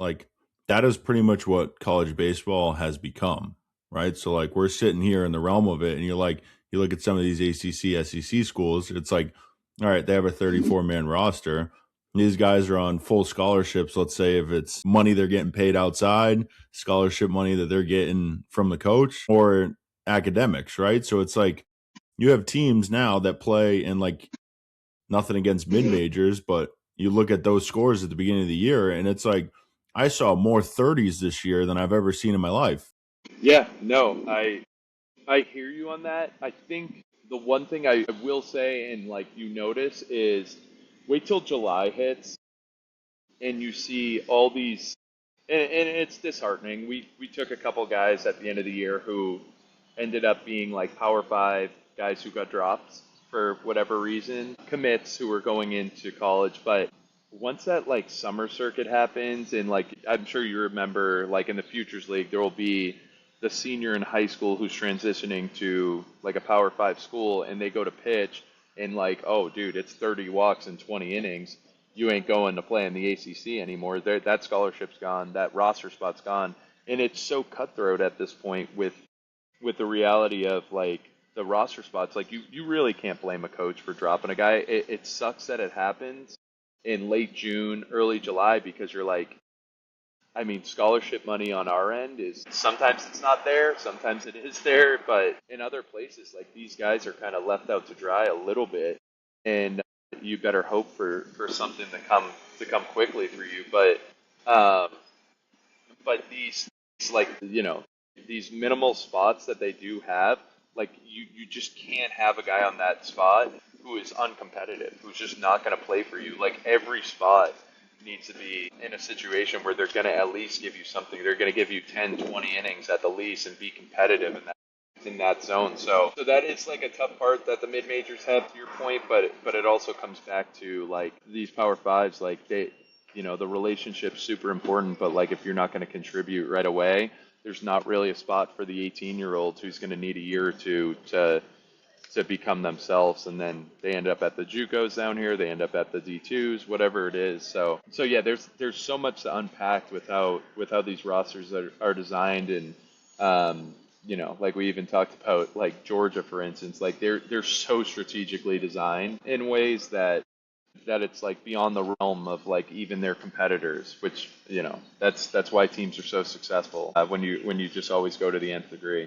like that is pretty much what college baseball has become, right? So like we're sitting here in the realm of it, and you're like, you look at some of these ACC, SEC schools, it's like, all right, they have a 34-man roster. These guys are on full scholarships. Let's say if it's money they're getting paid outside, scholarship money that they're getting from the coach, or academics, right? So it's like you have teams now that play in like nothing against mid majors, but you look at those scores at the beginning of the year, and it's like I saw more 30s this year than I've ever seen in my life. Yeah, no, I hear you on that. I think the one thing I will say, and like you notice, is wait till July hits and you see all these, and it's disheartening. We took a couple guys at the end of the year who ended up being like Power Five guys who got dropped for whatever reason, commits who were going into college, but once that like summer circuit happens, and like I'm sure you remember, like in the Futures League, there will be the senior in high school who's transitioning to like a Power Five school, and they go to pitch, and like, oh, dude, it's 30 walks and 20 innings. You ain't going to play in the ACC anymore. That scholarship's gone. That roster spot's gone, and it's so cutthroat at this point with the reality of like the roster spots. Like you really can't blame a coach for dropping a guy. It sucks that it happens in late June, early July, because you're like, I mean, scholarship money on our end is sometimes it's not there, sometimes it is there, but in other places, like these guys are kind of left out to dry a little bit, and you better hope for something to come quickly for you. Um, but these like these minimal spots that they do have, like you just can't have a guy on that spot who is uncompetitive, who's just not going to play for you. Like every spot needs to be in a situation where they're going to at least give you something. They're going to give you 10, 20 innings at the least and be competitive in that zone. So that is like a tough part that the mid majors have, to your point, but it also comes back to like these power fives, like they, the relationship's super important, but like if you're not going to contribute right away, there's not really a spot for the 18-year-olds who's going to need a year or two to become themselves, and then they end up at the JUCOs down here, they end up at the D2s, whatever it is. So yeah, there's so much to unpack with how these rosters are designed, and like we even talked about like Georgia, for instance, like they're so strategically designed in ways that it's like beyond the realm of like even their competitors, which that's why teams are so successful when you just always go to the nth degree.